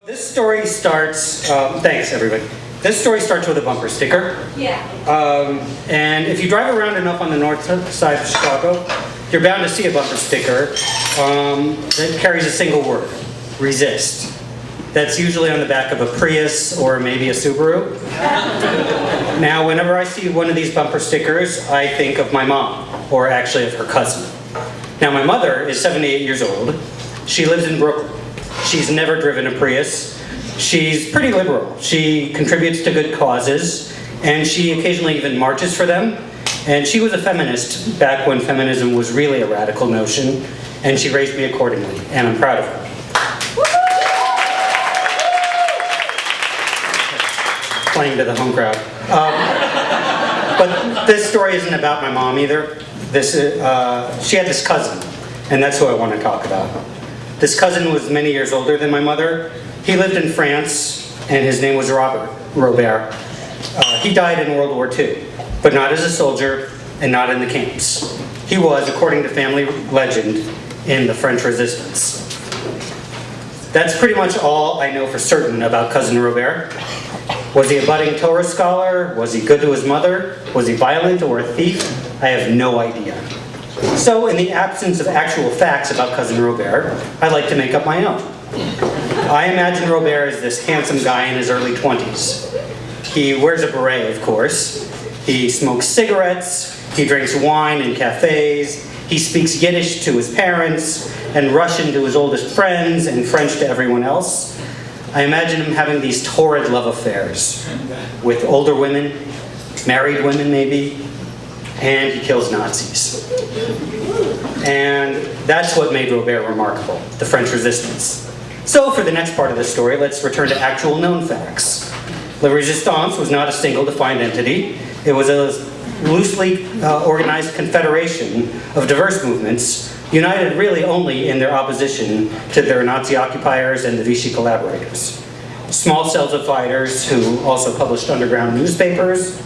This story starts, thanks everybody. This story starts with a bumper sticker. Yeah. And if you drive around enough on the north side of Chicago, you're bound to see a bumper sticker that carries a single word, resist. That's usually on the back of a Prius or maybe a Subaru. Now, whenever I see one of these bumper stickers, I think of my mom, or actually of her cousin. Now, my mother is 78 years old. She lives in Brooklyn. She's never driven a Prius. She's pretty liberal. She contributes to good causes, and she occasionally even marches for them. And she was a feminist back when feminism was really a radical notion, and she raised me accordingly, and I'm proud of her. Playing to the home crowd. But this story isn't about my mom either. She had this cousin, and that's who I want to talk about. This cousin was many years older than my mother. He lived in France, and his name was Robert. He died in World War II, but not as a soldier and not in the camps. He was, according to family legend, in the French Resistance. That's pretty much all I know for certain about Cousin Robert. Was he a budding Torah scholar? Was he good to his mother? Was he violent or a thief? I have no idea. So, in the absence of actual facts about Cousin Robert, I like to make up my own. I imagine Robert as this handsome guy in his early 20s. He wears a beret, of course. He smokes cigarettes. He drinks wine in cafes. He speaks Yiddish to his parents, and Russian to his oldest friends, and French to everyone else. I imagine him having these torrid love affairs with older women, married women maybe, and he kills Nazis. And that's what made Robert remarkable, the French Resistance. So for the next part of the story, let's return to actual known facts. La Resistance was not a single defined entity. It was a loosely organized confederation of diverse movements, united really only in their opposition to their Nazi occupiers and the Vichy collaborators. Small cells of fighters who also published underground newspapers.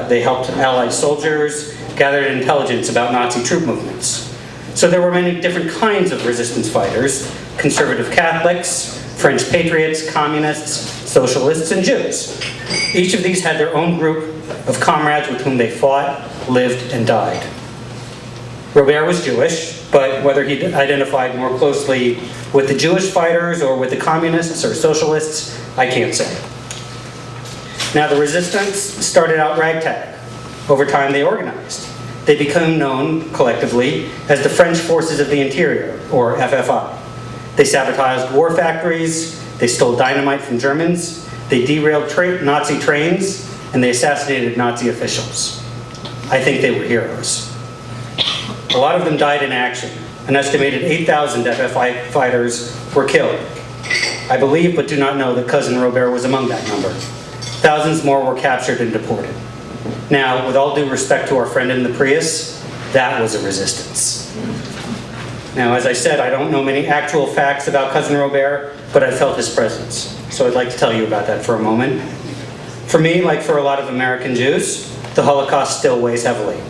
They helped Allied soldiers, gathered intelligence about Nazi troop movements. So there were many different kinds of resistance fighters: conservative Catholics, French patriots, communists, socialists, and Jews. Each of these had their own group of comrades with whom they fought, lived, and died. Robert was Jewish, but whether he identified more closely with the Jewish fighters or with the communists or socialists, I can't say. Now, the resistance started out ragtag. Over time, they organized. They became known collectively as the French Forces of the Interior, or FFI. They sabotaged war factories, they stole dynamite from Germans, they derailed Nazi trains, and they assassinated Nazi officials. I think they were heroes. A lot of them died in action. An estimated 8,000 FFI fighters were killed. I believe, but do not know, that Cousin Robert was among that number. Thousands more were captured and deported. Now, with all due respect to our friend in the Prius, that was a resistance. Now, as I said, I don't know many actual facts about Cousin Robert, but I felt his presence. So I'd like to tell you about that for a moment. For me, like for a lot of American Jews, the Holocaust still weighs heavily.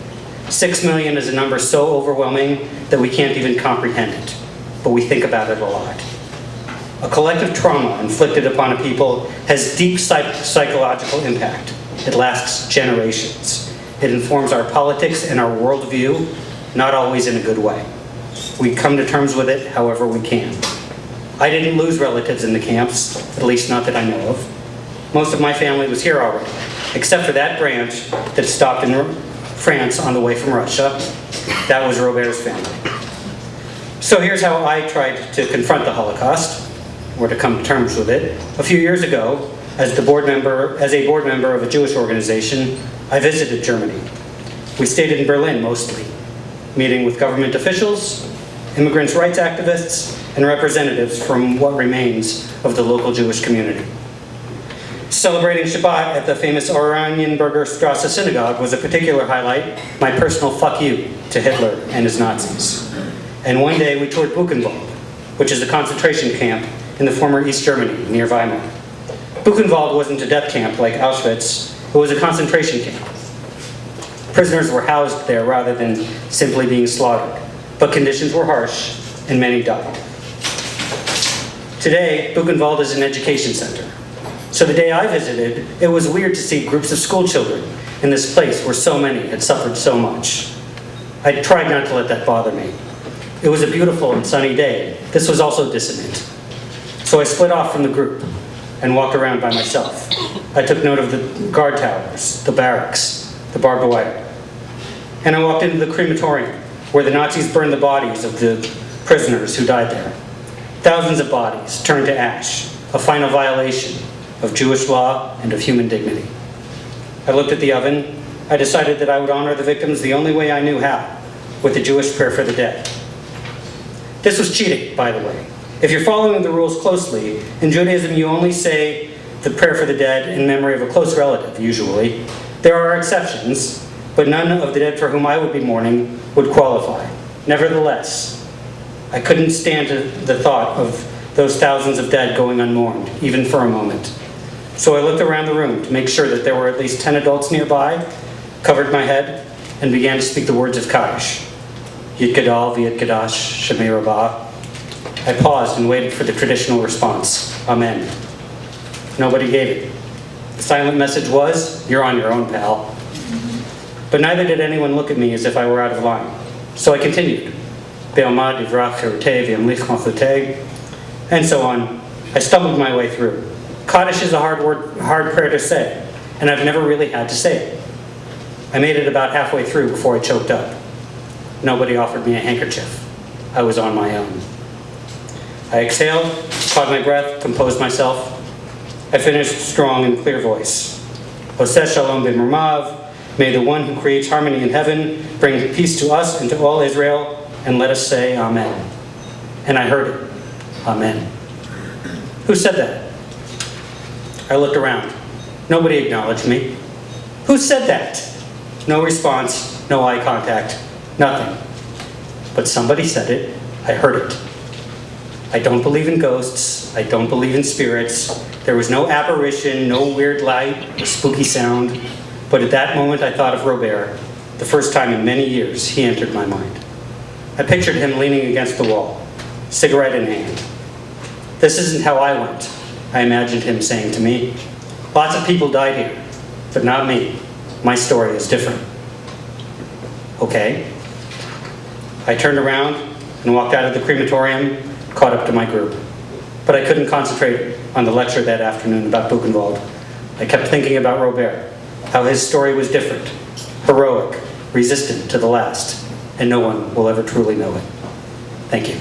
6 million is a number so overwhelming that we can't even comprehend it, but we think about it a lot. A collective trauma inflicted upon a people has deep psychological impact. It lasts generations. It informs our politics and our worldview, not always in a good way. We come to terms with it however we can. I didn't lose relatives in the camps, at least not that I know of. Most of my family was here already, except for that branch that stopped in France on the way from Russia. That was Robert's family. So here's how I tried to confront the Holocaust, or to come to terms with it. A few years ago, as a board member of a Jewish organization, I visited Germany. We stayed in Berlin mostly, meeting with government officials, immigrants' rights activists, and representatives from what remains of the local Jewish community. Celebrating Shabbat at the famous Oranienburger Strasse synagogue was a particular highlight, my personal fuck you to Hitler and his Nazis. And one day we toured Buchenwald, which is a concentration camp in the former East Germany, near Weimar. Buchenwald wasn't a death camp like Auschwitz, it was a concentration camp. Prisoners were housed there rather than simply being slaughtered, but conditions were harsh and many died. Today, Buchenwald is an education center. So the day I visited, it was weird to see groups of school children in this place where so many had suffered so much. I tried not to let that bother me. It was a beautiful and sunny day. This was also dissonant. So I split off from the group and walked around by myself. I took note of the guard towers, the barracks, the barbed wire. And I walked into the crematorium, where the Nazis burned the bodies of the prisoners who died there. Thousands of bodies turned to ash, a final violation of Jewish law and of human dignity. I looked at the oven. I decided that I would honor the victims the only way I knew how, with the Jewish prayer for the dead. This was cheating, by the way. If you're following the rules closely, in Judaism you only say the prayer for the dead in memory of a close relative, usually. There are exceptions, but none of the dead for whom I would be mourning would qualify. Nevertheless, I couldn't stand the thought of those thousands of dead going unmourned, even for a moment. So I looked around the room to make sure that there were at least 10 adults nearby, covered my head, and began to speak the words of Kaddish. Yit Gadal v'Yit Kadash Shemei Rabbah. I paused and waited for the traditional response, Amen. Nobody gave it. The silent message was, you're on your own, pal. But neither did anyone look at me as if I were out of line. So I continued. Be'omad ivrach cherutei v'yamlich malchutei, and so on. I stumbled my way through. Kaddish is a hard prayer to say, and I've never really had to say it. I made it about halfway through before I choked up. Nobody offered me a handkerchief. I was on my own. I exhaled, caught my breath, composed myself. I finished strong and clear voice. Oseh shalom b'mermav, may the one who creates harmony in heaven bring peace to us and to all Israel, and let us say Amen. And I heard it. Amen. Who said that? I looked around. Nobody acknowledged me. Who said that? No response, no eye contact, nothing. But somebody said it. I heard it. I don't believe in ghosts. I don't believe in spirits. There was no apparition, no weird light or spooky sound. But at that moment I thought of Robert. The first time in many years he entered my mind. I pictured him leaning against the wall, cigarette in hand. This isn't how I went, I imagined him saying to me. Lots of people died here, but not me. My story is different. Okay. I turned around and walked out of the crematorium, caught up to my group. But I couldn't concentrate on the lecture that afternoon about Buchenwald. I kept thinking about Robert, how his story was different, heroic, resistant to the last, and no one will ever truly know it. Thank you.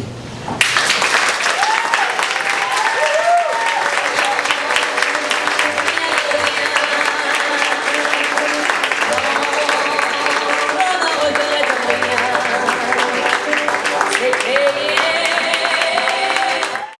Hey, hey, hey.